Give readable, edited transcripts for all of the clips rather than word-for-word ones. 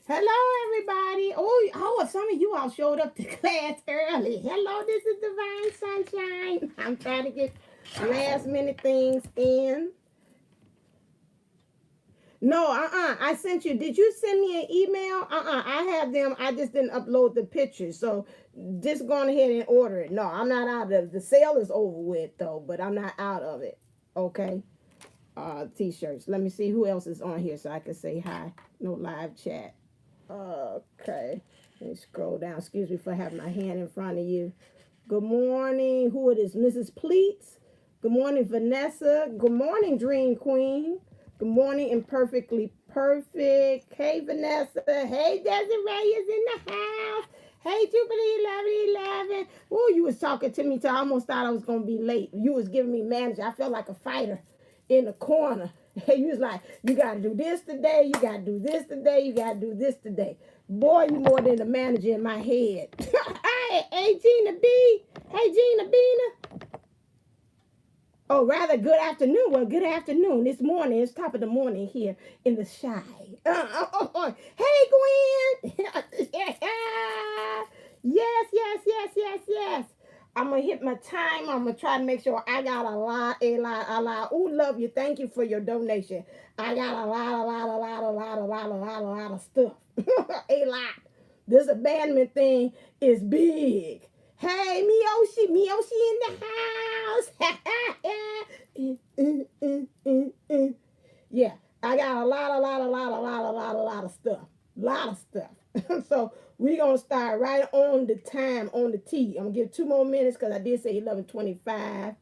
Hello, everybody. Oh, some of you all showed up to class early. Hello, this is Divine Sunshine. I'm trying to get last minute things in. No, I sent you. Did you send me an email? I have them. I just didn't upload the pictures. So just go on ahead and order it. No, I'm not out of it. The sale is over with, though, but I'm not out of it. Okay. T-shirts. Let me see who else is on here so I can say hi. No live chat. Okay. Let me scroll down. Excuse me for having my hand in front of you. Good morning. Who it is? Mrs. Pleats. Good morning, Vanessa. Good morning, Dream Queen. Good morning, Imperfectly Perfect. Hey, Vanessa. Hey, Desiree is in the house. Hey, Jupiter 1111. Oh, you was talking to me till I almost thought I was going to be late. You was giving me manager. I felt like a fighter in the corner. You was like, you got to do this today. You got to do this today. You got to do this today. Boy, you more than a manager in my head. Hey, Gina B. Hey, Gina Bina. Oh, rather good afternoon. Well, good afternoon. It's morning. It's top of the morning here in the shy. Hey, Gwen. Yes. I'm going to hit my time. I'm going to try to make sure I got a lot. Oh, love you. Thank you for your donation. I got a lot of stuff. A lot. This abandonment thing is big. Hey, Miyoshi in the house. Yeah, I got a lot of stuff. So we're going to start right on the time, on the T. I'm going to give 2 more minutes because I did say 11:25.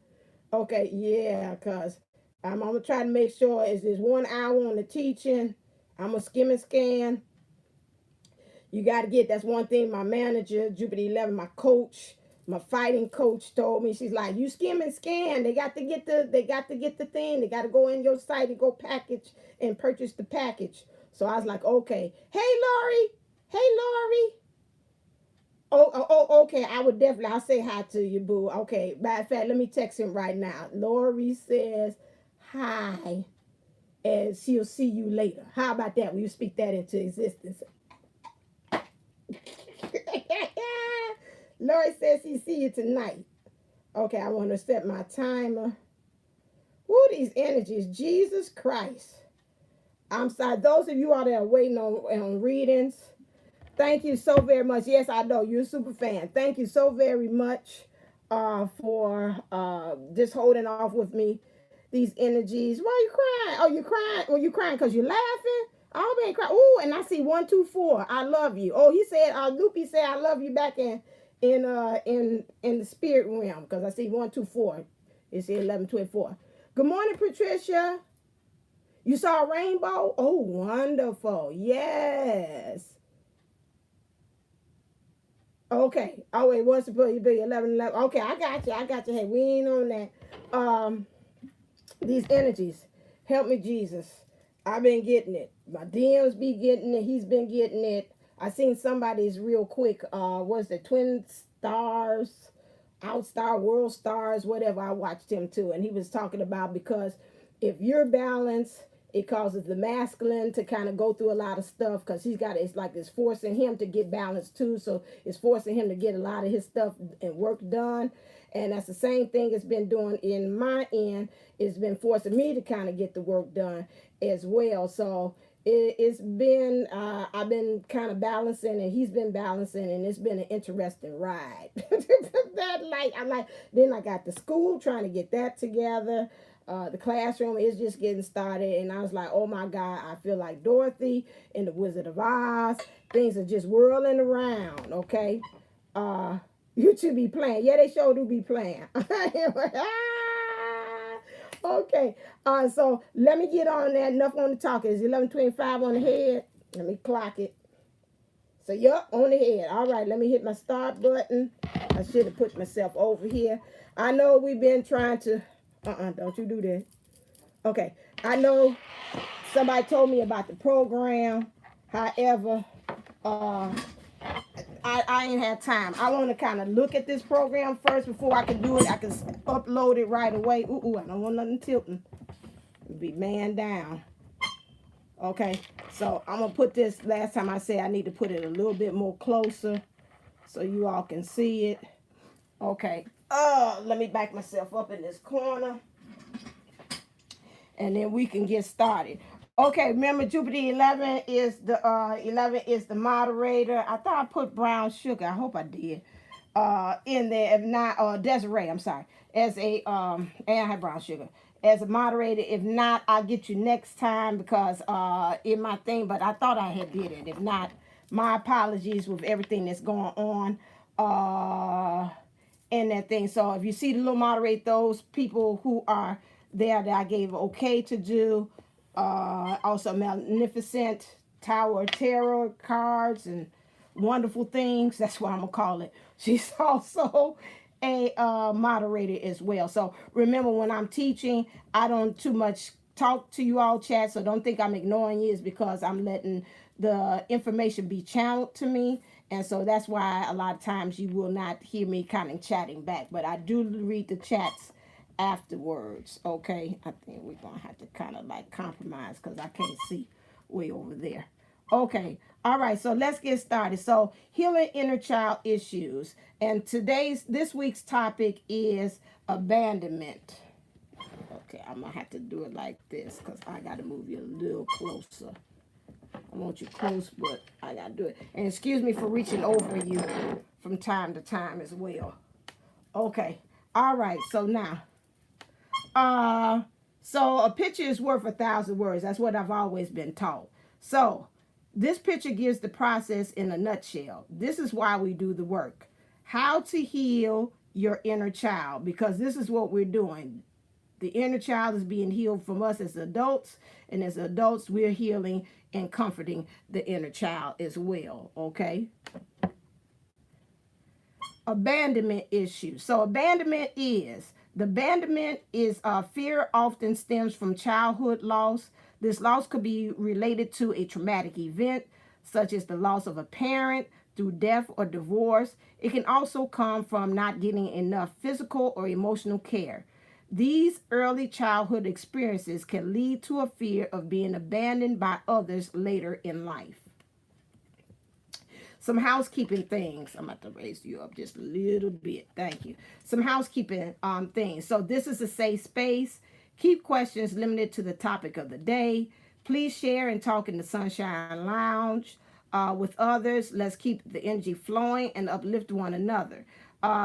Okay, yeah, because I'm going to try to make sure it's just 1 hour on the teaching. I'm going to skim and scan. You got to get, that's one thing my manager, Jupiter 11, my coach, my fighting coach told me. She's like, you skim and scan. They got to get the thing. They got to go in your site and go package and purchase the package. So I was like, okay. Hey, Lori. Okay. I would definitely, I'll say hi to you, boo. Okay. Matter of fact, let me text him right now. Lori says hi, and she'll see you later. How about that? Will you speak that into existence? Lori says she see you tonight. Okay, I want to set my timer. Woo, these energies, Jesus Christ. I'm sorry, those of you out there waiting on readings, thank you so very much. Yes, I know, you're a super fan. Thank you so very much for just holding off with me. These energies. Why are you crying? Oh, you're crying? Well, you crying because you're laughing? Oh, man, cry. Oh, and I see 124. I love you. Oh, he said, Loopy said, I love you back in the spirit realm because I see 124. It said 11:24. Good morning, Patricia. You saw a rainbow? Oh, wonderful. Yes. Okay. Oh, wait, what's supposed to be 11:11? Okay, I got you. Hey, we ain't on that. These energies. Help me, Jesus. I've been getting it. My DMs be getting it. He's been getting it. I seen somebody's real quick. Was the Twin Stars, Outstar, World Stars, whatever. I watched him too, and he was talking about because if you're balanced, it causes the masculine to kind of go through a lot of stuff because it's like it's forcing him to get balanced too. So it's forcing him to get a lot of his stuff and work done. And that's the same thing it's been doing in my end. It's been forcing me to kind of get the work done as well. So it's been, I've been kind of balancing and he's been balancing, and it's been an interesting ride. Then I got the school trying to get that together. The classroom is just getting started, and I was like, oh my God, I feel like Dorothy in the Wizard of Oz. Things are just whirling around, okay? You two be playing. Yeah, they sure do be playing. Okay. So let me get on that. Enough on the talk. It's 11:25 on the head. Let me clock it. So, yup, on the head. All right, let me hit my start button. I should have put myself over here. I know we've been trying to... don't you do that. Okay. I know somebody told me about the program. However, I ain't had time. I want to kind of look at this program first before I can do it. I can upload it right away. Ooh, I don't want nothing tilting. Be man down. Okay, so I'm going to put this, last time I said I need to put it a little bit more closer so you all can see it. Okay, let me back myself up in this corner. And then we can get started. Okay, remember Jupiter 11 is the moderator. I thought I put brown sugar. I hope I did. In there. If not, Desiree, I'm sorry. As a and I have brown sugar. As a moderator. If not, I'll get you next time because in my thing, but I thought I had did it. If not, my apologies with everything that's going on. In that thing. So if you see the little moderate, those people who are there that I gave okay to do. Also Malenficient, Tower Tarot cards and wonderful things. That's what I'm gonna call it. She's also a moderator as well. So remember, when I'm teaching, I don't too much talk to you all, chat. So don't think I'm ignoring you. It's because I'm letting the information be channeled to me. And so that's why a lot of times you will not hear me kind of chatting back. But I do read the chats afterwards. Okay, I think we're gonna have to kind of like compromise because I can't see way over there. Okay, all right, so let's get started. So healing inner child issues, and this week's topic is abandonment. Okay, I'm gonna have to do it like this because I gotta move you a little closer. I want you close, but I gotta do it. And excuse me for reaching over you from time to time as well. Okay, all right, so now so a picture is worth 1,000 words. That's what I've always been taught. So this picture gives the process in a nutshell. This is why we do the work. How to heal your inner child, because this is what we're doing. The inner child is being healed from us as adults, and as adults, we're healing and comforting the inner child as well, okay? Abandonment issues. So abandonment is fear often stems from childhood loss. This loss could be related to a traumatic event, such as the loss of a parent through death or divorce. It can also come from not getting enough physical or emotional care. These early childhood experiences can lead to a fear of being abandoned by others later in life. Some housekeeping things. I'm about to raise you up just a little bit. Thank you. Some housekeeping things. So this is a safe space. Keep questions limited to the topic of the day. Please share and talk in the Sunshine Lounge with others. Let's keep the energy flowing and uplift one another.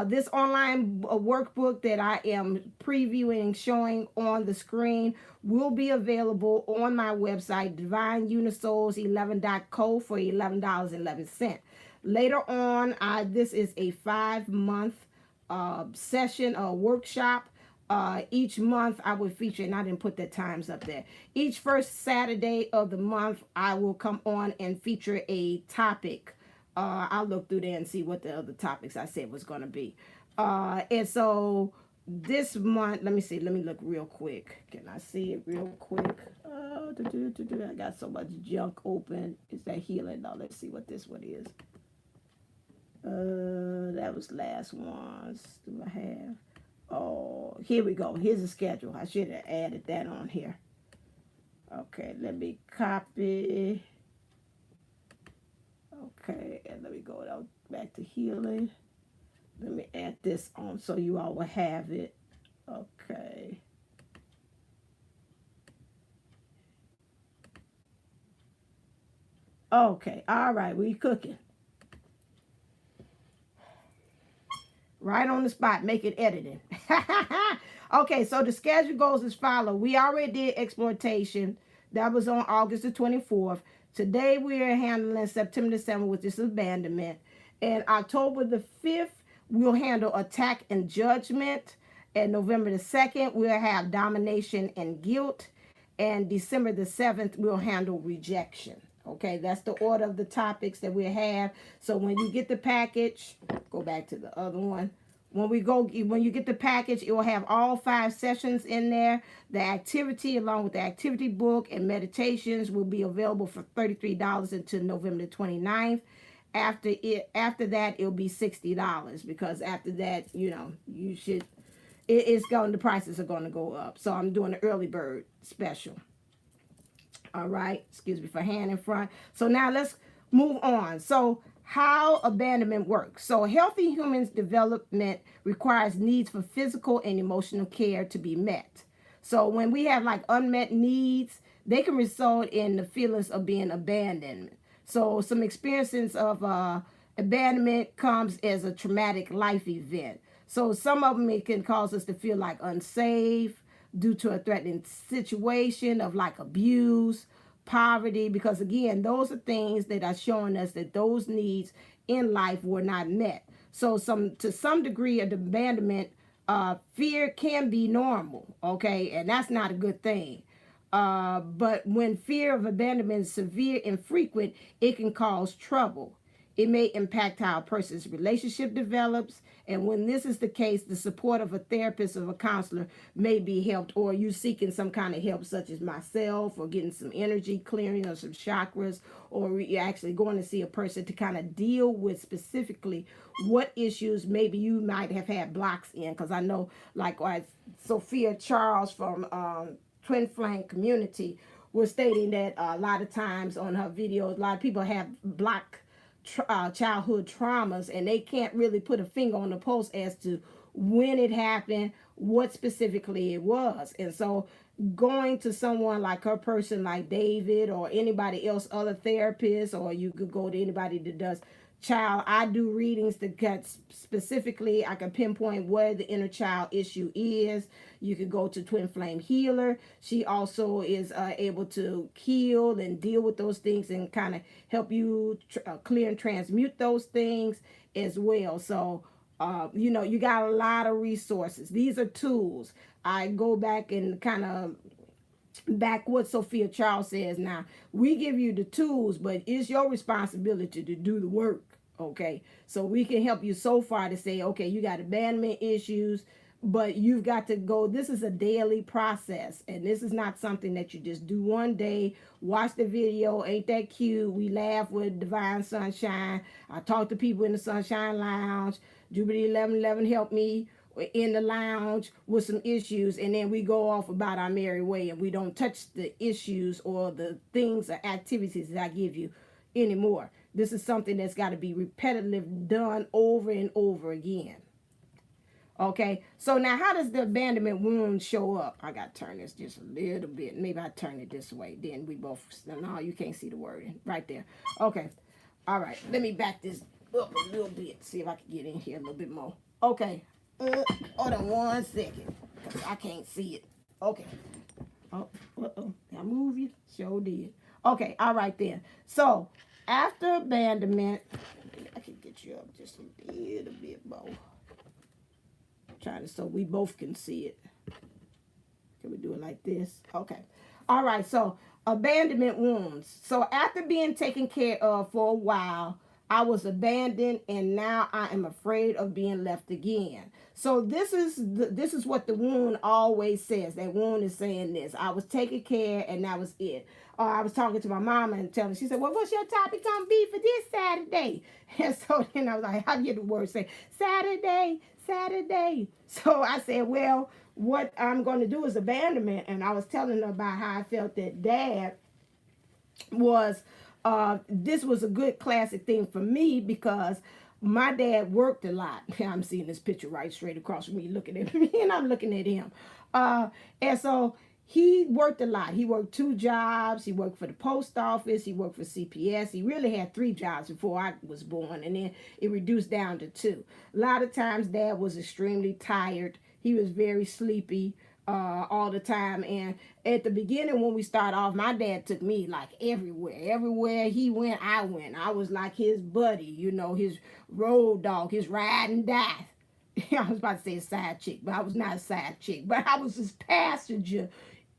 This online workbook that I am previewing, showing on the screen, will be available on my website, divineunisols11.co for $11.11. Later on, this is a 5-month session or workshop. Each month I will feature, and I didn't put the times up there. Each first Saturday of the month, I will come on and feature a topic. I'll look through there and see what the other topics I said was going to be. And so this month, let me see. Let me look real quick. Can I see it real quick? I got so much junk open. Is that healing? Now let's see what this one is. That was last one's. Do I have? Oh, here we go. Here's the schedule. I should have added that on here. Okay, let me copy. Okay, and let me go down back to healing. Let me add this on so you all will have it. Okay. Okay, all right, we cooking. Right on the spot, make it editing. Okay, so the schedule goes as follows. We already did exploitation. That was on August the 24th. Today we are handling September the 7th, which is abandonment. And October the 5th, we'll handle attack and judgment. And November the 2nd, we'll have domination and guilt. And December the 7th, we'll handle rejection. Okay, that's the order of the topics that we have. So when you get the package, go back to the other one. When you get the package, it will have all 5 sessions in there. The activity, along with the activity book and meditations, will be available for $33 until November the 29th. After that, it'll be $60 because after that, the prices are going to go up. So I'm doing an early bird special. All right, excuse me for hand in front. So now let's move on. So how abandonment works. So healthy humans development requires needs for physical and emotional care to be met. So when we have like unmet needs, they can result in the feelings of being abandoned. So some experiences of abandonment comes as a traumatic life event. So some of them, it can cause us to feel like unsafe due to a threatening situation of like abuse, poverty, because again, those are things that are showing us that those needs in life were not met. So to some degree of abandonment, fear can be normal, okay, and that's not a good thing. But when fear of abandonment is severe and frequent, it can cause trouble. It may impact how a person's relationship develops. And when this is the case, the support of a therapist or a counselor may be helped, or you seeking some kind of help, such as myself, or getting some energy clearing or some chakras, or you're actually going to see a person to kind of deal with specifically what issues maybe you might have had blocks in. Because I know, like Sophia Charles from TwinFlame community was stating that a lot of times on her videos, a lot of people have childhood traumas, and they can't really put a finger on the pulse as to when it happened, what specifically it was. And so going to someone like her person, like David, or anybody else, other therapists, or you could go to anybody that does I do readings to get specifically, I can pinpoint where the inner child issue is. You could go to TwinFlame Healer. She also is able to heal and deal with those things and kind of help you clear and transmute those things as well. So you got a lot of resources. These are tools. I go back and kind of back what Sophia Charles says. Now, we give you the tools, but it's your responsibility to do the work. Okay, so we can help you so far to say, okay, you got abandonment issues, but you've got to go. This is a daily process, and this is not something that you just do one day. Watch the video, ain't that cute? We laugh with Divine Sunshine. I talk to people in the Sunshine Lounge. Jubilee 1111 helped me in the lounge with some issues, and then we go off about our merry way, and we don't touch the issues or the things or activities that I give you anymore. This is something that's got to be repetitive, done over and over again. Okay, so now how does the abandonment wound show up? I got to turn this just a little bit. Maybe I turn it this way. Then we both, no, you can't see the wording right there. Okay, all right, let me back this up a little bit, see if I can get in here a little bit more. Okay, hold on 1 second, because I can't see it. Okay. Oh, uh-oh. Did I move you? Sure did. Okay, all right then. So, after abandonment, I can get you up just a little bit more. Trying to, so we both can see it. Can we do it like this? Okay. All right, so abandonment wounds. So, after being taken care of for a while, I was abandoned, and now I am afraid of being left again. So this is what the wound always says. That wound is saying this. I was taken care, and that was it. I was talking to my mama and telling her, she said, well, what's your topic going to be for this Saturday? And so then I was like, how do you get the word say? Saturday. So I said, well, what I'm going to do is abandonment. And I was telling her about how I felt that Dad was, this was a good classic thing for me because my dad worked a lot. I'm seeing this picture right straight across from me looking at me, and I'm looking at him. And so he worked a lot. He worked 2 jobs. He worked for the post office. He worked for CPS. He really had 3 jobs before I was born, and then it reduced down to 2. A lot of times Dad was extremely tired. He was very sleepy all the time. And at the beginning, when we started off, my dad took me like everywhere he went, I went. I was like his buddy, his road dog, his ride and die. I was about to say a side chick, but I was not a side chick, but I was his passenger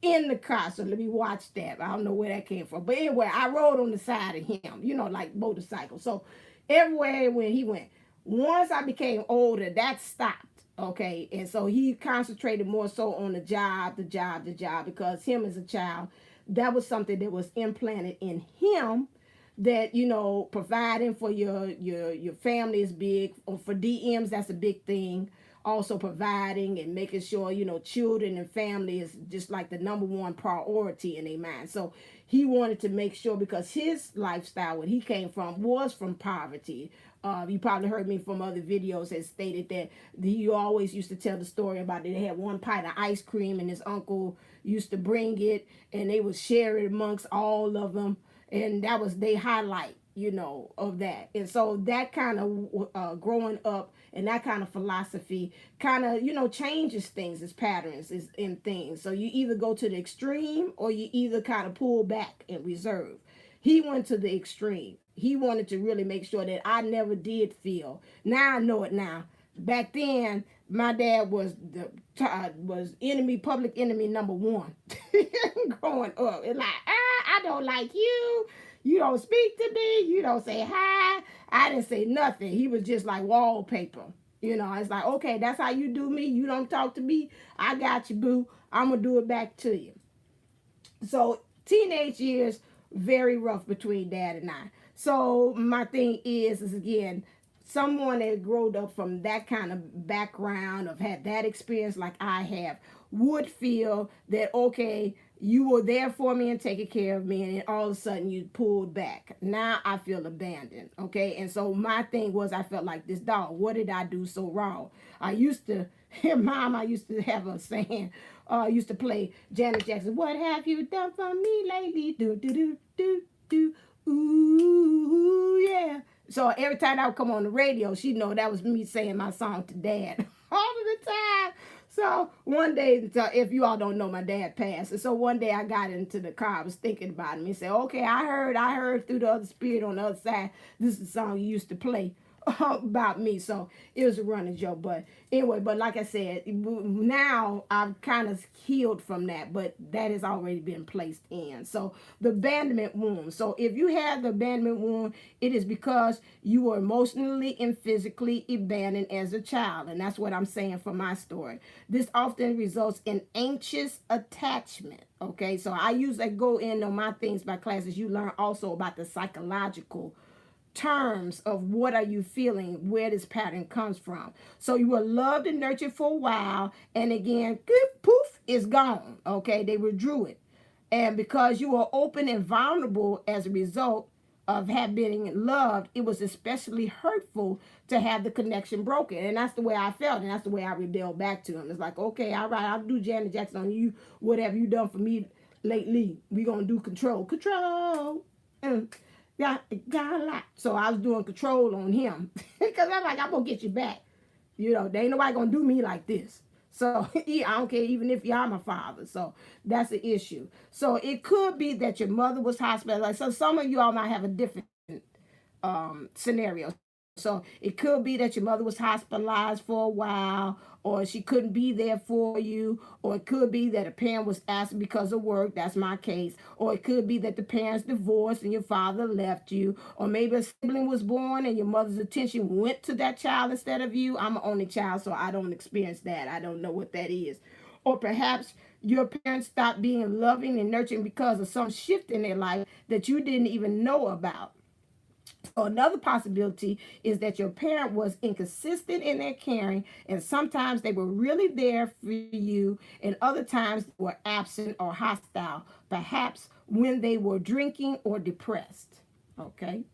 in the car. So let me watch that. I don't know where that came from, but anyway, I rode on the side of him, like motorcycle. So everywhere when he went, once I became older, that stopped. Okay, and so he concentrated more so on the job, because him as a child, that was something that was implanted in him, that, providing for your family is big. For DMs, that's a big thing. also providing and making sure, you know, children and family is just like the number one priority in their mind. So he wanted to make sure, because his lifestyle, when he came from, was from poverty. You probably heard me from other videos that stated that he always used to tell the story about it. They had one pint of ice cream and his uncle used to bring it and they would share it amongst all of them. And that was their highlight, you know, of that. And so that kind of growing up and that kind of philosophy kind of, you know, changes things as patterns is in things. So you either go to the extreme or you either kind of pull back and reserve. He went to the extreme. He wanted to really make sure that I never did feel. Now I know it now. Back then, my dad was was public enemy number one. Growing up, it's like, I don't like you. You don't speak to me. You don't say hi. I didn't say nothing. He was just like wallpaper. You know, it's like, okay, that's how you do me. You don't talk to me. I got you, boo. I'm going to do it back to you. So teenage years, very rough between dad and I. So my thing is again, someone that growed up from that kind of background, of had that experience like I have, would feel that, okay, you were there for me and taking care of me, and then all of a sudden you pulled back. Now I feel abandoned, okay? And so my thing was, I felt like this dog. What did I do so wrong? I used to, Mom, I used to have a saying, I used to play Janet Jackson, what have you done for me lately? Do, do, do, do, do, ooh, yeah. So every time I would come on the radio, she'd know that was me saying my song to Dad all of the time. So one day, if you all don't know, my dad passed. And so one day I got into the car, I was thinking about him. He said, okay, I heard through the other spirit on the other side, this is the song you used to play about me. So it was a running joke. But anyway, but like I said, now I've kind of healed from that, but that has already been placed in. So the abandonment wound. So if you have the abandonment wound, it is because you were emotionally and physically abandoned as a child. And that's what I'm saying for my story. This often results in anxious attachment. Okay, so I usually go in on my things by classes. You learn also about the psychological terms of what are you feeling, where this pattern comes from. So you were loved and nurtured for a while, and again, poof, it's gone. Okay, they withdrew it. And because you were open and vulnerable as a result of having been loved, it was especially hurtful to have the connection broken. And that's the way I felt, and that's the way I rebelled back to him. It's like, okay, all right, I'll do Janet Jackson on you. What have you done for me lately? We're going to do control. Got a lot. So I was doing control on him because I'm like, I'm going to get you back. You know, there ain't nobody going to do me like this. So I don't care even if y'all my father. So that's the issue. So it could be that your mother was hospitalized. So some of you all might have a different scenario. So it could be that your mother was hospitalized for a while, or she couldn't be there for you, or it could be that a parent was absent because of work. That's my case. Or it could be that the parents divorced and your father left you, or maybe a sibling was born and your mother's attention went to that child instead of you. I'm an only child, so I don't experience that. I don't know what that is. Or perhaps your parents stopped being loving and nurturing because of some shift in their life that you didn't even know about. So another possibility is that your parent was inconsistent in their caring, and sometimes they were really there for you, and other times they were absent or hostile, perhaps when they were drinking or depressed. Okay.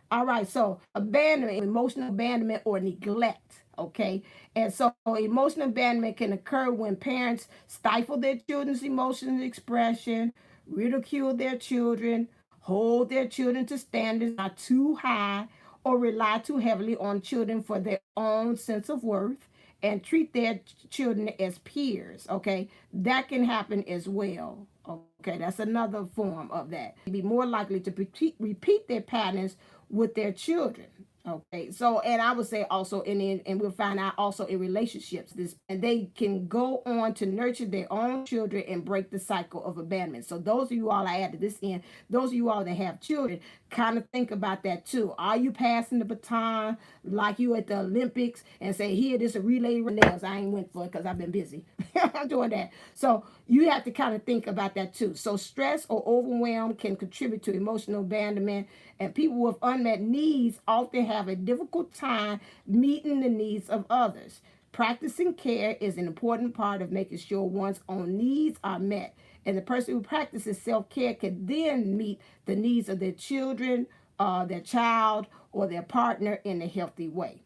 All right. So abandonment, emotional abandonment or neglect. Okay. And so emotional abandonment can occur when parents stifle their children's emotional expression, ridicule their children, hold their children to standards not too high, or rely too heavily on children for their own sense of worth, and treat their children as peers. Okay, that can happen as well. Okay, that's another form of that. Be more likely to repeat their patterns with their children. Okay, so and I would say also and we'll find out also in relationships and they can go on to nurture their own children and break the cycle of abandonment. So those of you all, I add to this end, those of you all that have children, kind of think about that too. Are you passing the baton like you at the Olympics and say, here, this is a relay nails? I ain't went for it because I've been busy. I'm doing that. So you have to kind of think about that too. So stress or overwhelm can contribute to emotional abandonment, and people with unmet needs often have a difficult time meeting the needs of others. Practicing care is an important part of making sure one's own needs are met. And the person who practices self-care can then meet the needs of their children, their child, or their partner in a healthy way.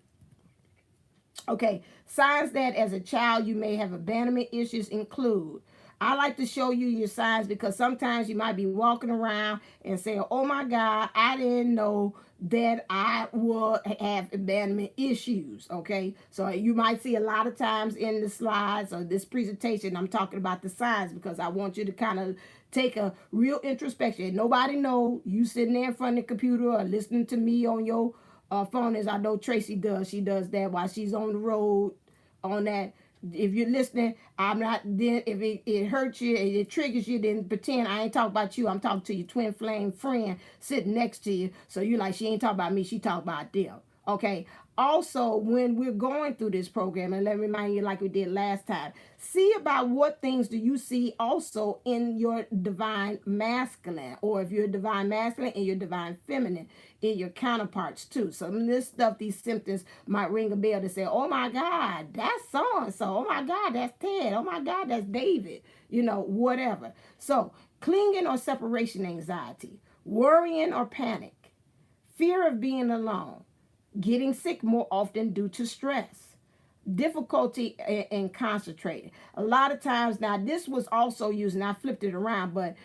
Okay, signs that as a child you may have abandonment issues include, I like to show you your signs because sometimes you might be walking around and saying, oh my God, I didn't know that I would have abandonment issues. Okay, so you might see a lot of times in the slides or this presentation, I'm talking about the signs because I want you to kind of take a real introspection. Nobody know you sitting there in front of the computer or listening to me on your phone, as I know Tracy does. She does that while she's on the road on that. If you're listening, I'm not, then if it hurts you, it triggers you, then pretend I ain't talking about you. I'm talking to your twin flame friend sitting next to you. So you like, she ain't talking about me, she talking about them. Okay. Also, when we're going through this program, and let me remind you like we did last time, see about what things do you see also in your divine masculine, or if you're divine masculine and you're divine feminine in your counterparts too. Some of this stuff, these symptoms might ring a bell to say, oh my God, that's so-and-so. Oh my God, that's Ted. Oh my God, that's David. You know, whatever. So clinging or separation anxiety, worrying or panic, fear of being alone, getting sick more often due to stress, difficulty in concentrating. A lot of times, now this was also used, and I flipped it around, but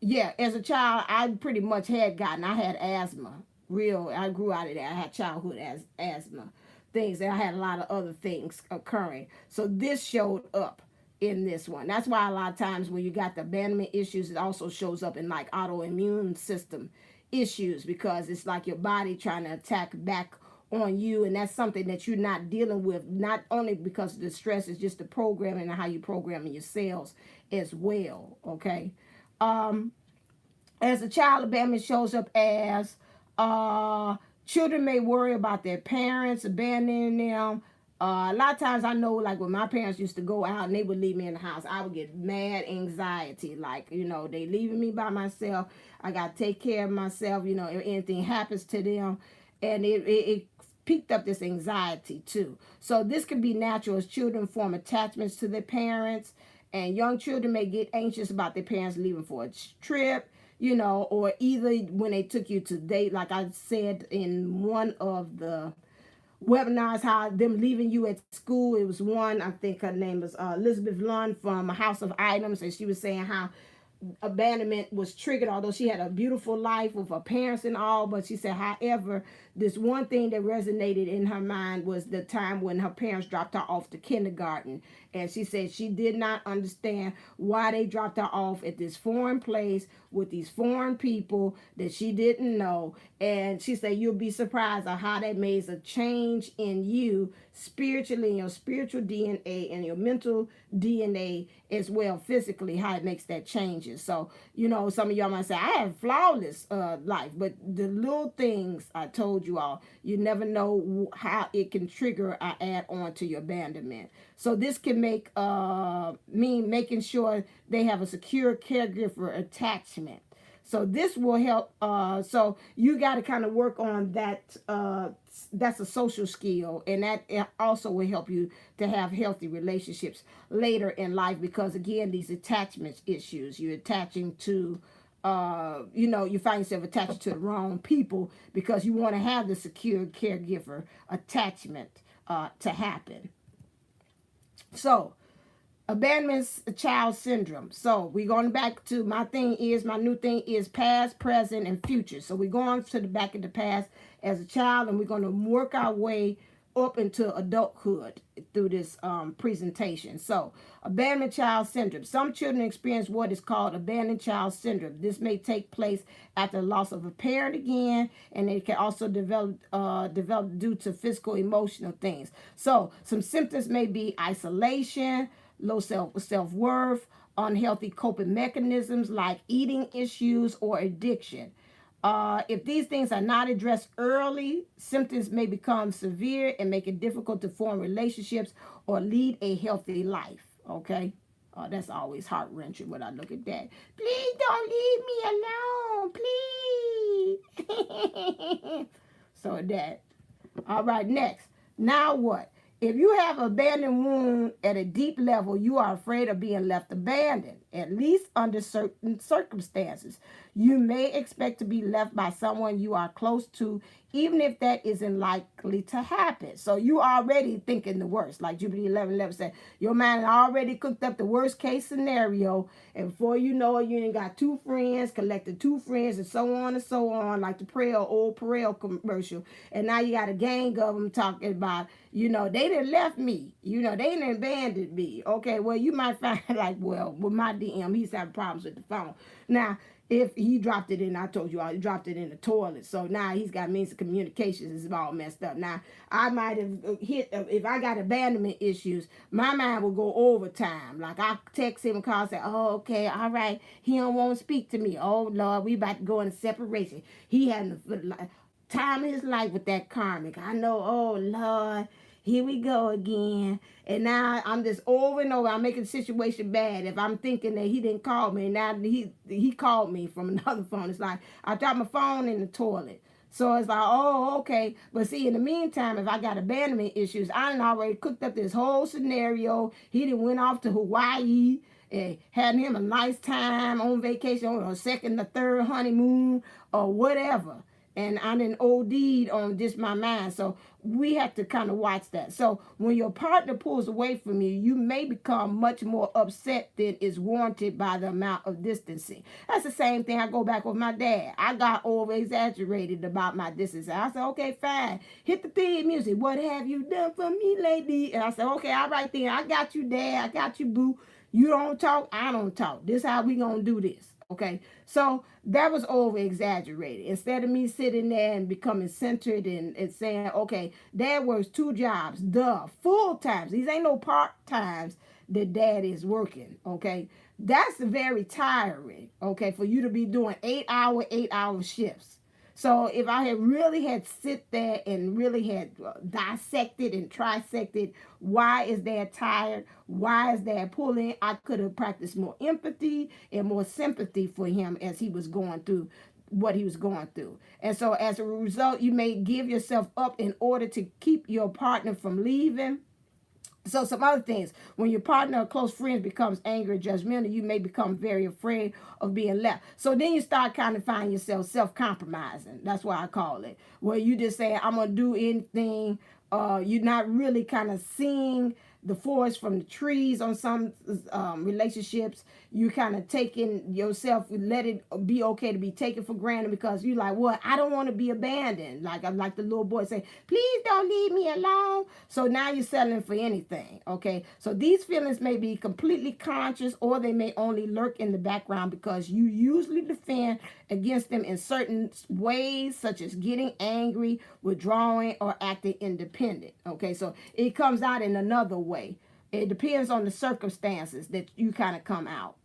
yeah, as a child, I pretty much I had asthma. I grew out of that. I had childhood asthma things, and I had a lot of other things occurring. So this showed up in this one. That's why a lot of times when you got the abandonment issues, it also shows up in like autoimmune system issues, because it's like your body trying to attack back on you, and that's something that you're not dealing with, not only because of the stress, it's just the programming and how you programming your cells as well. Okay. As a child, abandonment shows up as children may worry about their parents abandoning them. A lot of times I know, like when my parents used to go out and they would leave me in the house, I would get mad anxiety. Like, you know, they leaving me by myself. I got to take care of myself. You know, if anything happens to them. And it picked up this anxiety too. So this can be natural as children form attachments to their parents. And young children may get anxious about their parents leaving for a trip, you know, or either when they took you to date, like I said in one of the webinars, how them leaving you at school. It was one, I think her name was Elizabeth Lund from House of Idems, and she was saying how abandonment was triggered, although she had a beautiful life with her parents and all, but she said, however, this one thing that resonated in her mind was the time when her parents dropped her off to kindergarten. And she said she did not understand why they dropped her off at this foreign place with these foreign people that she didn't know. And she said, you'll be surprised at how that makes a change in you spiritually, in your spiritual DNA and your mental DNA as well, physically, how it makes that changes. So, you know, some of y'all might say, I have flawless life, but the little things I told you all, you never know how it can trigger or add on to your abandonment. So this can make mean making sure they have a secure caregiver attachment. So this will help. So you got to kind of work on that. That's a social skill, and that also will help you to have healthy relationships later in life, because again, these attachment issues, you're attaching to you know, you find yourself attached to the wrong people because you want to have the secure caregiver attachment to happen. So abandonment child syndrome. So we're going back to my new thing is past, present, and future. So we're going to the back of the past as a child, and we're going to work our way up into adulthood through this presentation. So abandonment child syndrome. Some children experience what is called abandoned child syndrome. This may take place after the loss of a parent again, and it can also develop due to physical, emotional things. So some symptoms may be isolation, low self-worth, unhealthy coping mechanisms like eating issues or addiction. If these things are not addressed early, symptoms may become severe and make it difficult to form relationships or lead a healthy life. Okay? That's always heart-wrenching when I look at that. Please don't leave me alone. Please. So that. All right, next. Now what? If you have abandoned wound at a deep level, you are afraid of being left abandoned, at least under certain circumstances. You may expect to be left by someone you are close to, even if that isn't likely to happen. So you already thinking the worst. Like Jupiter 11:11 said, your mind already cooked up the worst case scenario. And before you know it, you ain't got two friends, collected two friends, and so on, like the old Perel commercial. And now you got a gang of them talking about, they didn't left me. They didn't abandoned me. Okay, well, you might find like, well, with my DM, he's having problems with the phone. Now, if he dropped it in, I told you, he dropped it in the toilet. So now he's got means of communications. It's all messed up. Now, I might have hit, if I got abandonment issues, my mind will go overtime. Like I text him and call and say, oh, okay, all right. He don't want to speak to me. Oh, Lord, we about to go into separation. He had time of his life with that karmic. I know, oh, Lord, here we go again. And now I'm just over and over. I'm making the situation bad. If I'm thinking that he didn't call me, now he called me from another phone. It's like I dropped my phone in the toilet. So it's like, oh, okay. But see, in the meantime, if I got abandonment issues, I done already cooked up this whole scenario. He done went off to Hawaii and had him a nice time on vacation, on a second or third honeymoon or whatever. And I didn't OD'd on just my mind. So we have to kind of watch that. So when your partner pulls away from you, you may become much more upset than is warranted by the amount of distancing. That's the same thing. I go back with my dad. I got over exaggerated about my distance. I said, okay, fine. Hit the theme music. What have you done for me lately? And I said, okay, all right then. I got you, Dad. I got you, boo. You don't talk. I don't talk. This is how we going to do this. Okay, so that was over exaggerated. Instead of me sitting there and becoming centered and saying, okay, dad works 2 jobs, full times. These ain't no part times that dad is working. Okay, that's very tiring. Okay, for you to be doing 8-hour shifts. So if I had really had sit there and really had dissected and trisected, why is dad tired? Why is dad pulling? I could have practiced more empathy and more sympathy for him as he was going through what he was going through. And so as a result, you may give yourself up in order to keep your partner from leaving. So some other things, when your partner or close friends becomes angry or judgmental, you may become very afraid of being left. So then you start kind of finding yourself self-compromising. That's why I call it. Where you just say, I'm going to do anything. You're not really kind of seeing the forest from the trees on some relationships. You kind of taking yourself, let it be okay to be taken for granted because you like, well, I don't want to be abandoned. Like the little boy say, please don't leave me alone. So now you're settling for anything. Okay. So these feelings may be completely conscious or they may only lurk in the background because you usually defend against them in certain ways, such as getting angry, withdrawing, or acting independent. Okay. So it comes out in another way. It depends on the circumstances that you kind of come out.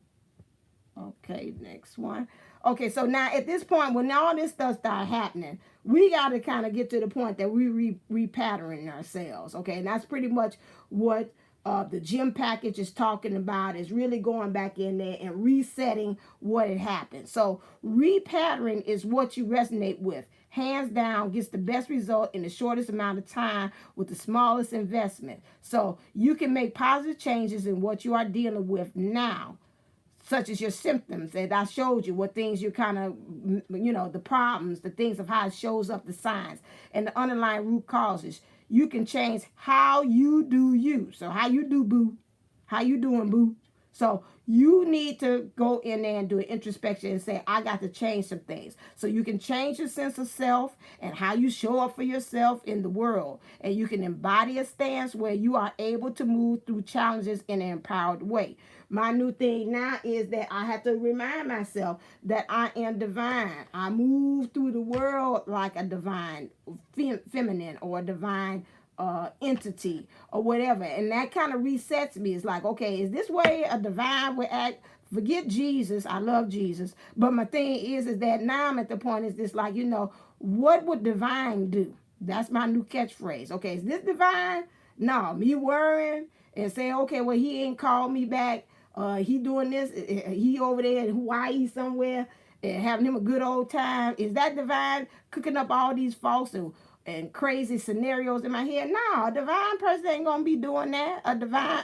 Okay, next one. Okay, so now at this point, when all this stuff start happening, we got to kind of get to the point that we repatterning ourselves. Okay, and that's pretty much what the gym package is talking about, is really going back in there and resetting what had happened. So repatterning is what you resonate with. Hands down, gets the best result in the shortest amount of time with the smallest investment. So you can make positive changes in what you are dealing with now, such as your symptoms. And I showed you what things you kind of, the problems, the things of how it shows up, the signs, and the underlying root causes. You can change how you do you. So how you do, boo? How you doing, boo? So you need to go in there and do an introspection and say, I got to change some things. So you can change your sense of self and how you show up for yourself in the world. And you can embody a stance where you are able to move through challenges in an empowered way. My new thing now is that I have to remind myself that I am divine. I move through the world like a divine feminine or a divine entity or whatever. And that kind of resets me. It's like, okay, is this way a divine would act? Forget Jesus. I love Jesus. But my thing is that now I'm at the point is this like, what would divine do? That's my new catchphrase. Okay, is this divine? No, me worrying and saying, okay, well, he ain't called me back. He doing this. He over there in Hawaii somewhere and having him a good old time. Is that divine? Cooking up all these false and and crazy scenarios in my head. No, a divine person ain't gonna be doing that. A divine,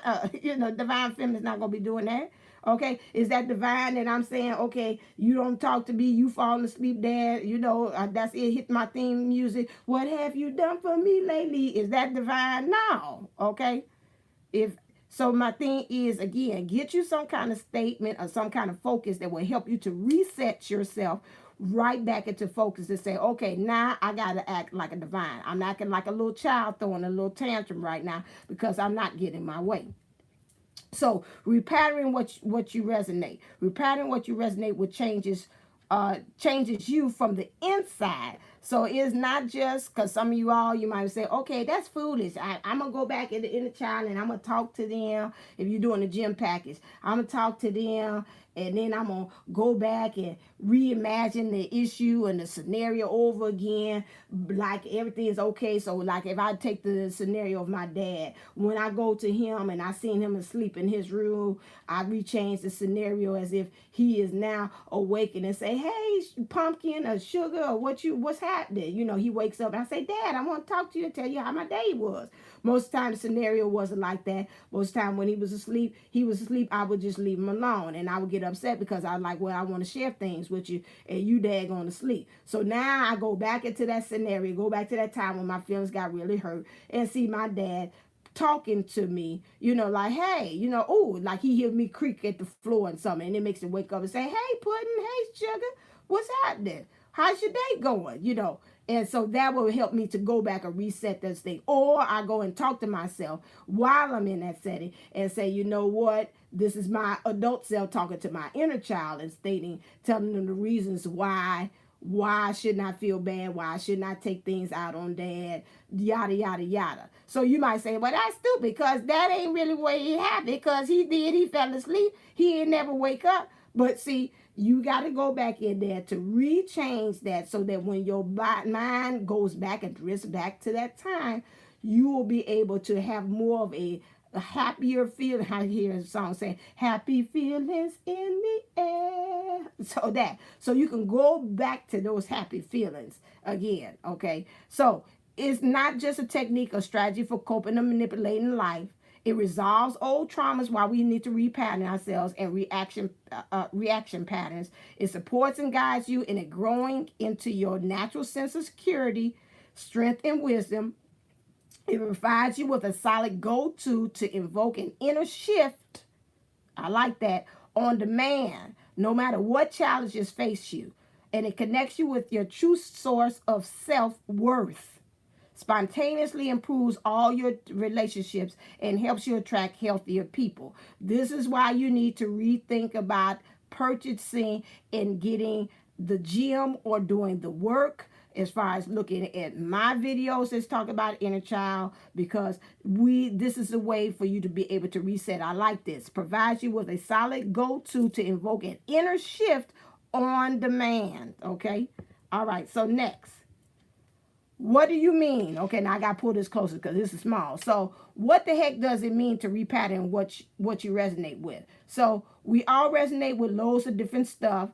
divine feminine is not gonna be doing that. Okay, is that divine that I'm saying, okay, you don't talk to me, you falling asleep, Dad, that's it, hit my theme music. What have you done for me lately? Is that divine? No. Okay. If so, my thing is, again, get you some kind of statement or some kind of focus that will help you to reset yourself right back into focus and say, okay, now I got to act like a divine. I'm acting like a little child throwing a little tantrum right now because I'm not getting my way. So repatterning what you resonate. Repatterning what you resonate with changes you from the inside. So it's not just because some of you might say, okay, that's foolish. I'm going to go back in the inner child and I'm going to talk to them. If you're doing a gym package, I'm going to talk to them. And then I'm going to go back and reimagine the issue and the scenario over again. Like everything is okay. So like if I take the scenario of my dad, when I go to him and I seen him asleep in his room, I rechange the scenario as if he is now awakened and say, hey, pumpkin or sugar or what's happening? He wakes up and I say, Dad, I want to talk to you and tell you how my day was. Most times the scenario wasn't like that. Most time when he was asleep, I would just leave him alone. And I would get upset because I like, well, I want to share things with you and you daggone to sleep. So now I go back into that scenario, go back to that time when my feelings got really hurt and see my dad talking to me, like, hey, like he hear me creak at the floor and something. And it makes him wake up and say, hey, Pudding, hey, Sugar, what's happening? How's your day going? And so that will help me to go back and reset this thing. Or I go and talk to myself while I'm in that setting and say, you know what? This is my adult self talking to my inner child and telling them the reasons why I should not feel bad, why I should not take things out on Dad, yada, yada, yada. So you might say, well, that's stupid because that ain't really what he happened because he fell asleep. He ain't never wake up. But see, you got to go back in there to rechange that so that when your mind goes back and drifts back to that time, you will be able to have more of a happier feeling. I hear a song saying, happy feelings in the air. So you can go back to those happy feelings again, okay? So it's not just a technique or strategy for coping and manipulating life. It resolves old traumas while we need to repattern ourselves and reaction patterns. It supports and guides you in it growing into your natural sense of security, strength, and wisdom. It provides you with a solid go-to to invoke an inner shift. I like that. On demand, no matter what challenges face you. And it connects you with your true source of self-worth. Spontaneously improves all your relationships and helps you attract healthier people. This is why you need to rethink about purchasing and getting the gym or doing the work. As far as looking at my videos that's talk about inner child, because this is a way for you to be able to reset. I like this. Provides you with a solid go-to to invoke an inner shift on demand. Okay. All right. So next. What do you mean? Okay, now I got to pull this closer because this is small. So what the heck does it mean to repattern what you resonate with? So we all resonate with loads of different stuff.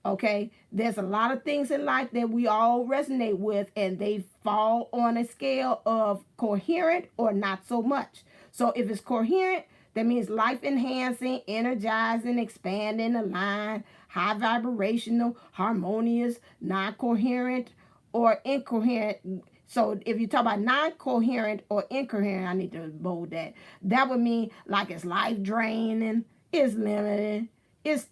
Okay, there's a lot of things in life that we all resonate with and they fall on a scale of coherent or not so much. So if it's coherent, that means life enhancing, energizing, expanding, aligned, high vibrational, harmonious, non-coherent, or incoherent. So if you talk about non-coherent or incoherent, I need to bold that. That would mean like it's life draining, it's limited, it's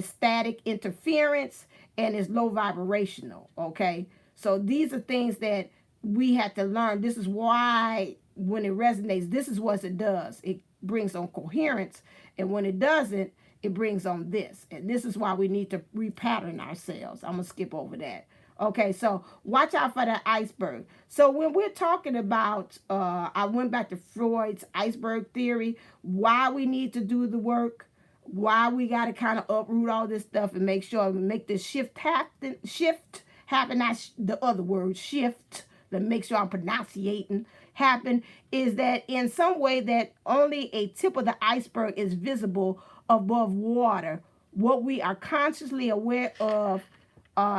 static interference, and it's low vibrational. Okay, so these are things that we have to learn. This is why when it resonates, this is what it does. It brings on coherence, and when it doesn't, it brings on this. And this is why we need to repattern ourselves. I'm gonna skip over that. Okay, so watch out for the iceberg. So when we're talking about, I went back to Freud's iceberg theory, why we need to do the work, why we got to kind of uproot all this stuff and make sure we make this shift happen, not the other word, shift, to make sure I'm pronunciating, happen, is that in some way that only a tip of the iceberg is visible above water. What we are consciously aware of,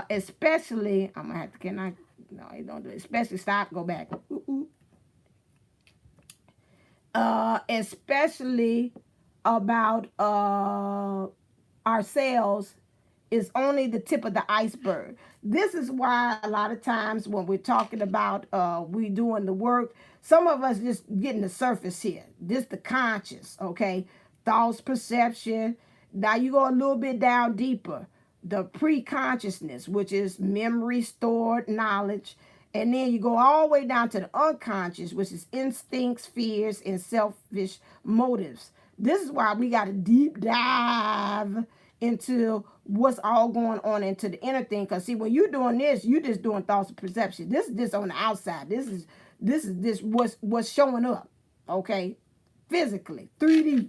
especially, I'm gonna have to, can I No, it don't do it. Especially stop, go back. Especially about ourselves is only the tip of the iceberg. This is why a lot of times when we're talking about we doing the work, some of us just getting the surface here. Just the conscious, okay? Thoughts, perception. Now you go a little bit down deeper. The pre-consciousness, which is memory, stored knowledge. And then you go all the way down to the unconscious, which is instincts, fears, and selfish motives. This is why we got to deep dive into what's all going on into the inner thing. Because see, when you're doing this, you're just doing thoughts and perception. This is just on the outside. This is what's showing up, okay? Physically, 3D.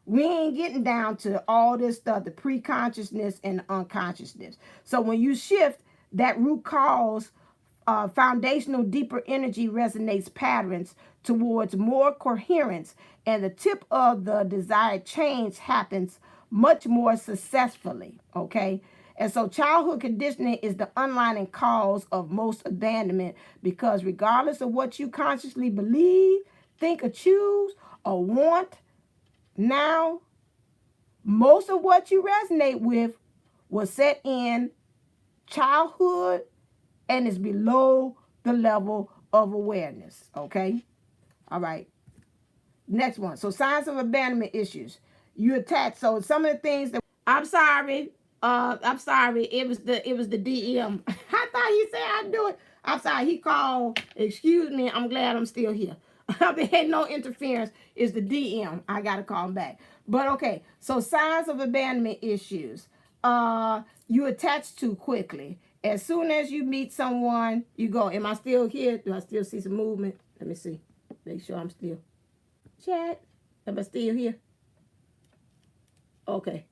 We ain't getting down to all this stuff, the pre-consciousness and the unconsciousness. So when you shift, that root cause, foundational deeper energy resonates patterns towards more coherence, and the tip of the desired change happens much more successfully, okay? And so childhood conditioning is the underlying cause of most abandonment, because regardless of what you consciously believe, think, or choose, or want, now, most of what you resonate with was set in childhood and is below the level of awareness, okay? All right. Next one. So signs of abandonment issues. You attach. So some of the things that I'm sorry. It was the DM. I thought he said I'd do it. I'm sorry. He called. Excuse me. I'm glad I'm still here. There ain't no interference. It's the DM. I gotta call him back. But okay. So signs of abandonment issues. You attach too quickly. As soon as you meet someone, you go, am I still here? Do I still see some movement? Let me see. Make sure I'm still. Chat. Am I still here? Okay.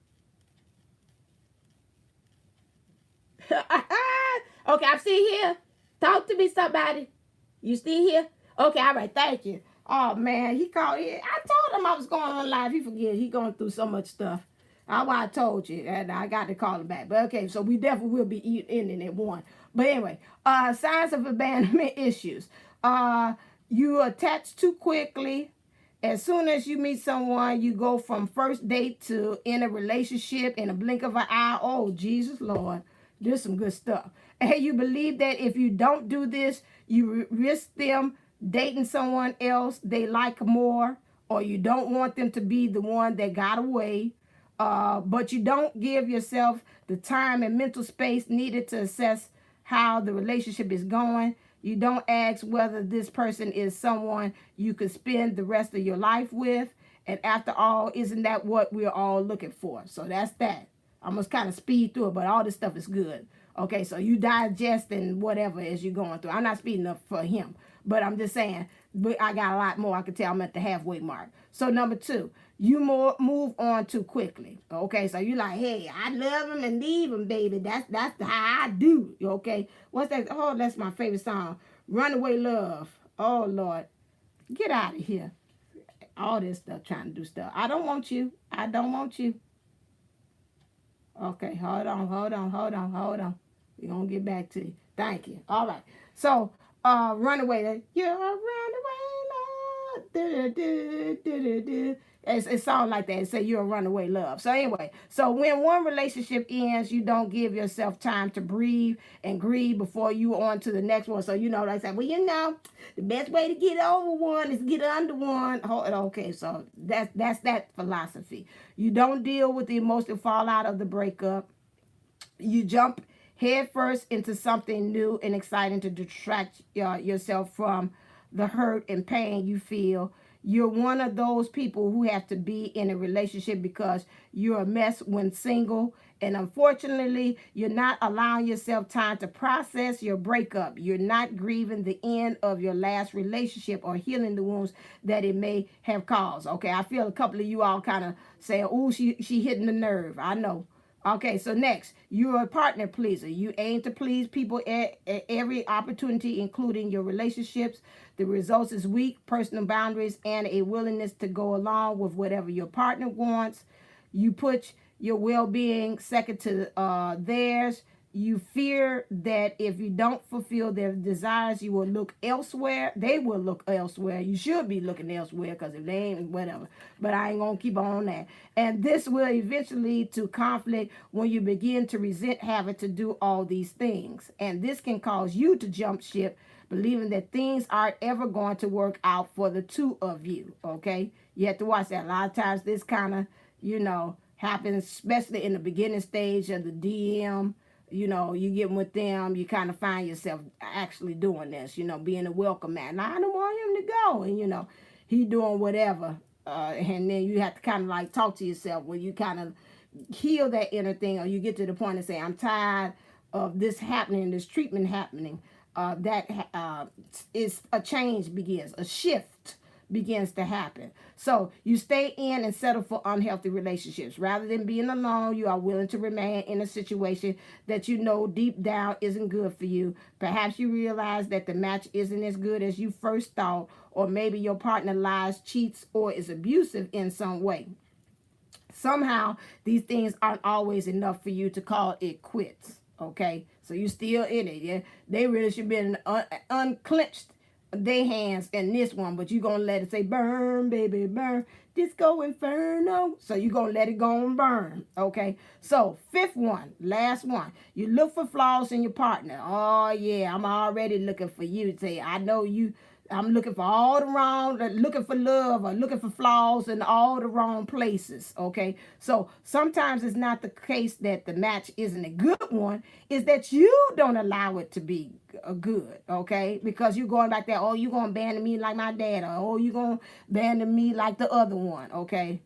Okay, I'm still here. Talk to me, somebody. You still here? Okay, all right, thank you. Oh, man, he called. I told him I was going on live. He forget. He going through so much stuff. That's why I told you, and I got to call him back. But okay, so we definitely will be ending at 1. But anyway, signs of abandonment issues. You attach too quickly. As soon as you meet someone, you go from first date to in a relationship in a blink of an eye. Oh, Jesus, Lord. There's some good stuff. And you believe that if you don't do this, you risk them dating someone else they like more, or you don't want them to be the one that got away. But you don't give yourself the time and mental space needed to assess how the relationship is going. You don't ask whether this person is someone you could spend the rest of your life with. And after all, isn't that what we're all looking for? So that's that. I must kind of speed through it, but all this stuff is good. Okay, so you digest and whatever as you're going through. I'm not speeding up for him, but I'm just saying, I got a lot more. I can tell I'm at the halfway mark. So number 2, you move on too quickly. Okay, so you like, hey, I love him and leave him, baby. That's how I do. Okay, what's that? Oh, that's my favorite song, Runaway Love. Oh, Lord, get out of here. All this stuff, trying to do stuff. I don't want you. I don't want you. Okay, hold on. We're going to get back to you. Thank you. All right. So, Runaway. You're a runaway love. It sounds like that. It say you're a runaway love. So anyway, so when one relationship ends, you don't give yourself time to breathe and grieve before you on to the next one. So, like I said, well, the best way to get over one is get under one. Okay, so that's that philosophy. You don't deal with the emotional fallout of the breakup. You jump headfirst into something new and exciting to distract yourself from the hurt and pain you feel. You're one of those people who have to be in a relationship because you're a mess when single. And unfortunately, you're not allowing yourself time to process your breakup. You're not grieving the end of your last relationship or healing the wounds that it may have caused. Okay, I feel a couple of you all kind of say, oh, she hitting the nerve. I know. Okay, so next, you're a partner pleaser. You aim to please people at every opportunity, including your relationships. The results is weak personal boundaries and a willingness to go along with whatever your partner wants. You put your well-being second to theirs. You fear that if you don't fulfill their desires, you will look elsewhere. They will look elsewhere. You should be looking elsewhere, because if they ain't, whatever. But I ain't going to keep on that. And this will eventually lead to conflict when you begin to resent having to do all these things. And this can cause you to jump ship, believing that things aren't ever going to work out for the two of you. Okay? You have to watch that. A lot of times this kind of, happens, especially in the beginning stage of the DM. You get with them, you kind of find yourself actually doing this, being a welcome mat. Now, I don't want him to go. And, he doing whatever. And then you have to kind of like talk to yourself when you kind of heal that inner thing, or you get to the point and say, I'm tired of this happening, this treatment happening. That is a change begins, a shift begins to happen. So you stay in and settle for unhealthy relationships. Rather than being alone, you are willing to remain in a situation that you know deep down isn't good for you. Perhaps you realize that the match isn't as good as you first thought, or maybe your partner lies, cheats, or is abusive in some way. Somehow, these things aren't always enough for you to call it quits. Okay? So you still in it. Yeah? They really should be unclenched they hands in this one, but you gonna let it say burn, baby, burn, disco inferno. So you gonna let it go and burn. Okay, so fifth one, last one, you look for flaws in your partner. Oh yeah, I'm already looking for you to say, I know you. I'm looking for all the wrong, looking for love, or looking for flaws in all the wrong places. Okay, so sometimes it's not the case that the match isn't a good one, is that you don't allow it to be a good. Okay, because you're going back there, oh, you're gonna abandon me like my dad, or oh, you're gonna abandon me like the other one. Okay.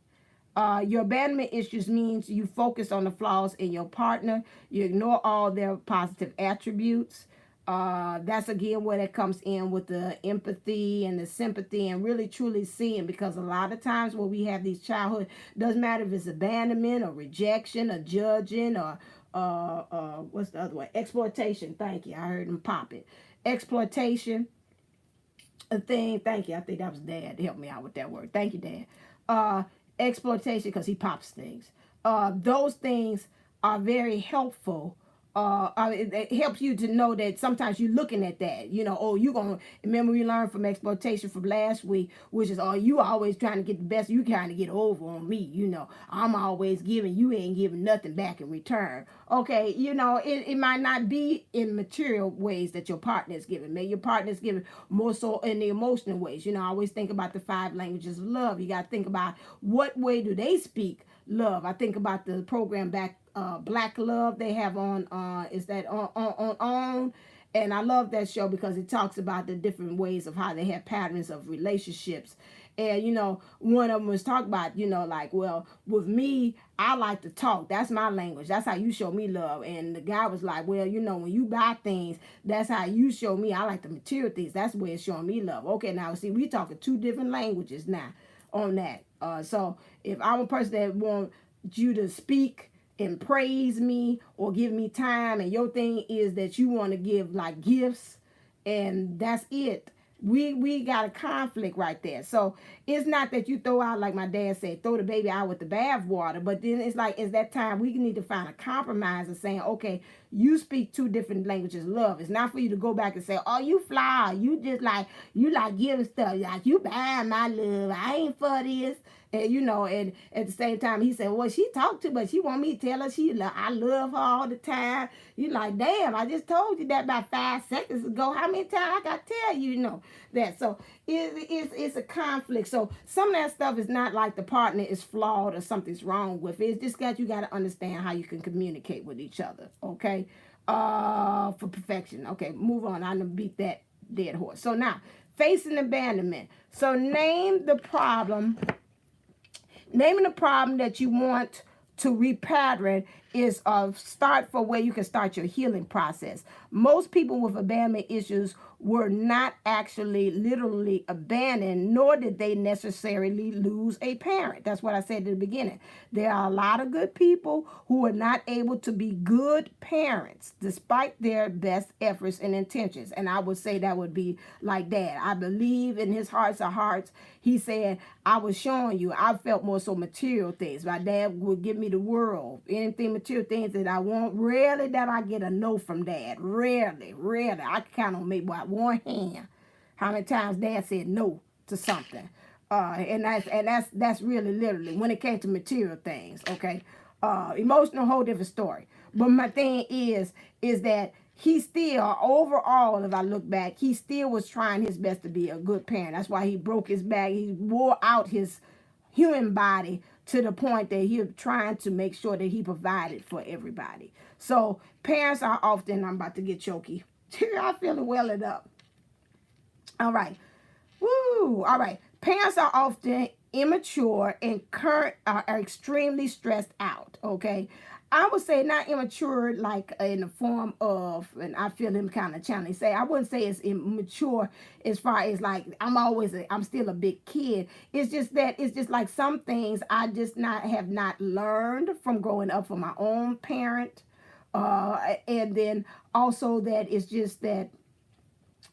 Your abandonment issues means you focus on the flaws in your partner. You ignore all their positive attributes. That's again where that comes in with the empathy and the sympathy and really truly seeing, because a lot of times when we have these childhood, doesn't matter if it's abandonment or rejection or judging or what's the other one? Exploitation. Thank you. I heard him pop it. Exploitation. A thing. Thank you. I think that was Dad. Help me out with that word. Thank you, Dad. Exploitation, because he pops things. Those things are very helpful. It helps you to know that sometimes you're looking at that, oh, you're going to remember we learned from exploitation from last week, which is, oh, you always trying to get the best, you kind of get over on me, I'm always giving, you ain't giving nothing back in return. Okay, it might not be in material ways that your partner is giving. Maybe your partner is giving more so in the emotional ways. I always think about the 5 languages of love. You got to think about what way do they speak love. I think about the program Black Love they have on is that on and I love that show because it talks about the different ways of how they have patterns of relationships. And one of them was talking about like, well, with me, I like to talk, that's my language, that's how you show me love. And the guy was like, well, when you buy things, that's how you show me, I like the material things, that's where it's showing me love. Okay, now see, we talking 2 different languages now on that. So if I'm a person that wants you to speak and praise me or give me time, and your thing is that you want to give like gifts, and that's it, we got a conflict right there. So it's not that you throw out, like my dad said, throw the baby out with the bath water, but then it's like, it's that time we need to find a compromise of saying, okay, you speak 2 different languages of love. It's not for you to go back and say, oh, you fly, you just like, you like giving stuff, like you buying my love, I ain't for this. And and at the same time, he said, well, she talked to, but she want me to tell her I love her all the time. You like, damn, I just told you that about 5 seconds ago. How many times I got to tell you, that? So it's a conflict. So some of that stuff is not like the partner is flawed or something's wrong with it. It's just that you got to understand how you can communicate with each other. Okay. For perfection. Okay. Move on. I'm going to beat that dead horse. So now, facing abandonment. So naming the problem that you want to repattern is a start for where you can start your healing process. Most people with abandonment issues were not actually literally abandoned, nor did they necessarily lose a parent. That's what I said at the beginning. There are a lot of good people who are not able to be good parents despite their best efforts and intentions. And I would say that would be like Dad. I believe in his hearts of hearts, he said, I was showing you, I felt more so material things. My dad would give me the world, anything material things that I want. Rarely that I get a no from Dad. Rarely. I can count on maybe by one hand how many times Dad said no to something. And that's really literally when it came to material things. Okay. Emotional, whole different story. But my thing is that he still, overall, if I look back, he still was trying his best to be a good parent. That's why he broke his back. He wore out his human body to the point that he was trying to make sure that he provided for everybody. So parents are often, I'm about to get choky. I feel it welling up. All right. Woo. All right. Parents are often immature and are extremely stressed out. Okay. I would say not immature like in the form of, and I feel him kind of challenging. Say I wouldn't say it's immature as far as like I'm still a big kid. It's just like some things I just have not learned from growing up from my own parent, and then also that it's just that,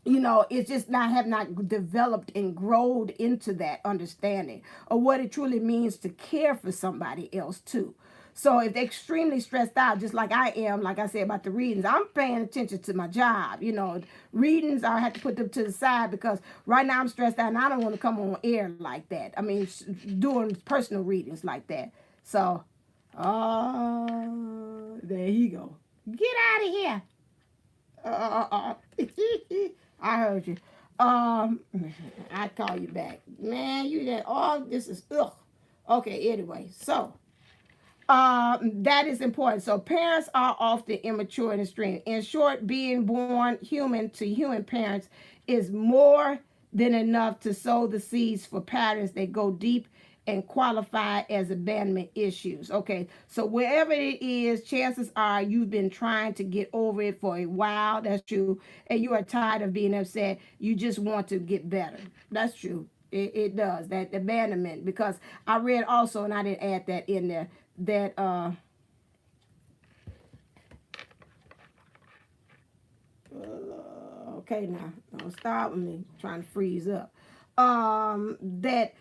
you know, it's just have not developed and grown into that understanding of what it truly means to care for somebody else too. So if they're extremely stressed out, just like I am, like I said about the readings, I'm paying attention to my job. You know, readings, I have to put them to the side because right now I'm stressed out and I don't want to come on air like that. I mean, doing personal readings like that. So, there you go. Get out of here. I heard you. I call you back. Man, you that all this is ugh. Okay, anyway, so that is important. So parents are often immature and extreme. In short, being born human to human parents is more than enough to sow the seeds for patterns that go deep and qualify as abandonment issues. Okay, so wherever it is, chances are you've been trying to get over it for a while. That's true. And you are tired of being upset. You just want to get better. That's true. It does. That abandonment. Because I read also, and I didn't add that in there, that okay, now don't start with me trying to freeze up. That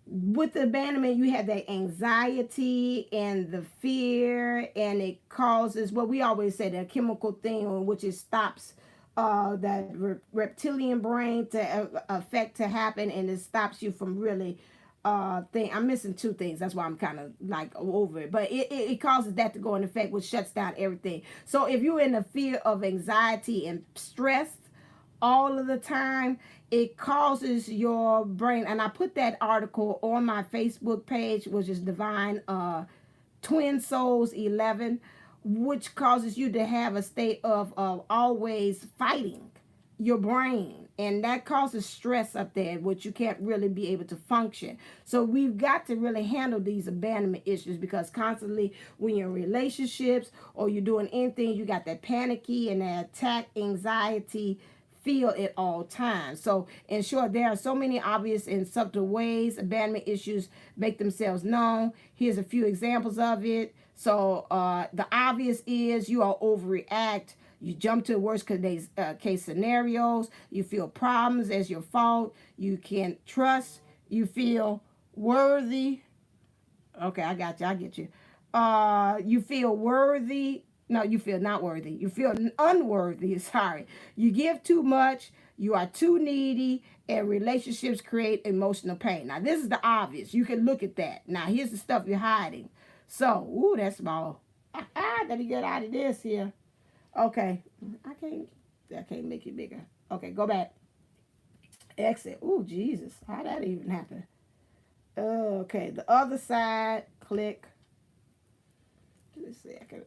with the abandonment, you have that anxiety and the fear, and it causes what we always say, the chemical thing, which it stops that reptilian brain to affect to happen, and it stops you from really I'm missing two things. That's why I'm kind of like over it. But it causes that to go in effect, which shuts down everything. So if you're in the fear of anxiety and stress all of the time, it causes your brain. And I put that article on my Facebook page, which is Divine Twin Souls 11, which causes you to have a state of always fighting your brain, and that causes stress up there, which you can't really be able to function. So we've got to really handle these abandonment issues, because constantly when you're in relationships or you're doing anything, you got that panicky and that attack anxiety feel at all times. So in short, there are so many obvious and subtle ways abandonment issues make themselves known. Here's a few examples of it. So the obvious is you are overreact. You jump to the worst case scenarios. You feel problems as your fault. You can't trust. You feel worthy. Okay, I got you. I get you. You feel worthy. No, you feel not worthy. You feel unworthy. Sorry. You give too much. You are too needy. And relationships create emotional pain. Now, this is the obvious. You can look at that. Now, here's the stuff you're hiding. So, ooh, that's small. Let me get out of this here. Okay, I can't make it bigger. Okay, go back. Exit. Oh, Jesus. How that even happen? Okay, the other side. Click. Let's see. I can.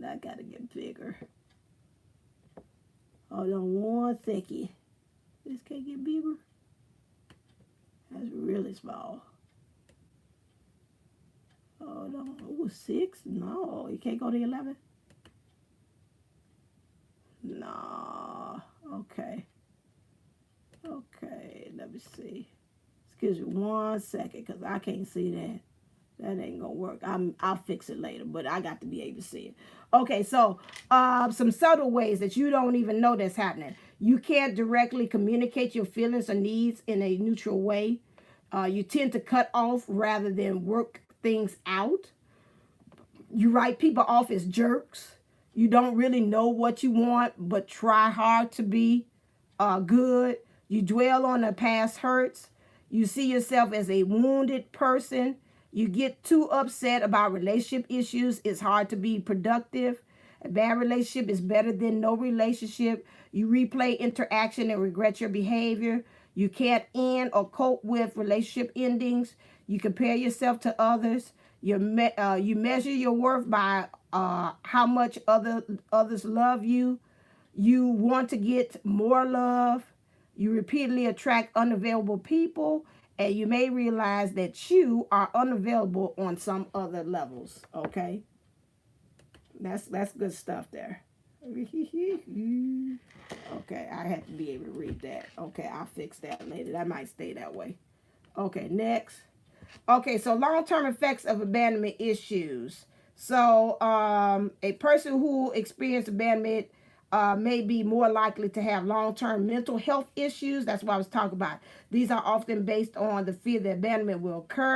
That gotta get bigger. Hold on one second. This can't get bigger. That's really small. Oh, no. Ooh, 6? No, you can't go to 11? No. Okay. Okay, let me see. Excuse me 1 second, because I can't see that. That ain't gonna work. I'll fix it later, but I got to be able to see it. Okay, so some subtle ways that you don't even know that's happening. You can't directly communicate your feelings or needs in a neutral way. You tend to cut off rather than work things out. You write people off as jerks. You don't really know what you want, but try hard to be good. You dwell on the past hurts. You see yourself as a wounded person. You get too upset about relationship issues. It's hard to be productive. A bad relationship is better than no relationship. You replay interaction and regret your behavior. You can't end or cope with relationship endings. You compare yourself to others. You measure your worth by how much others love you. You want to get more love. You repeatedly attract unavailable people, and you may realize that you are unavailable on some other levels. Okay, that's good stuff there. Okay, I have to be able to read that. Okay, I'll fix that later. That might stay that way. Okay, next. Okay, so long-term effects of abandonment issues. So a person who experienced abandonment may be more likely to have long-term mental health issues. That's what I was talking about. These are often based on the fear that abandonment will occur.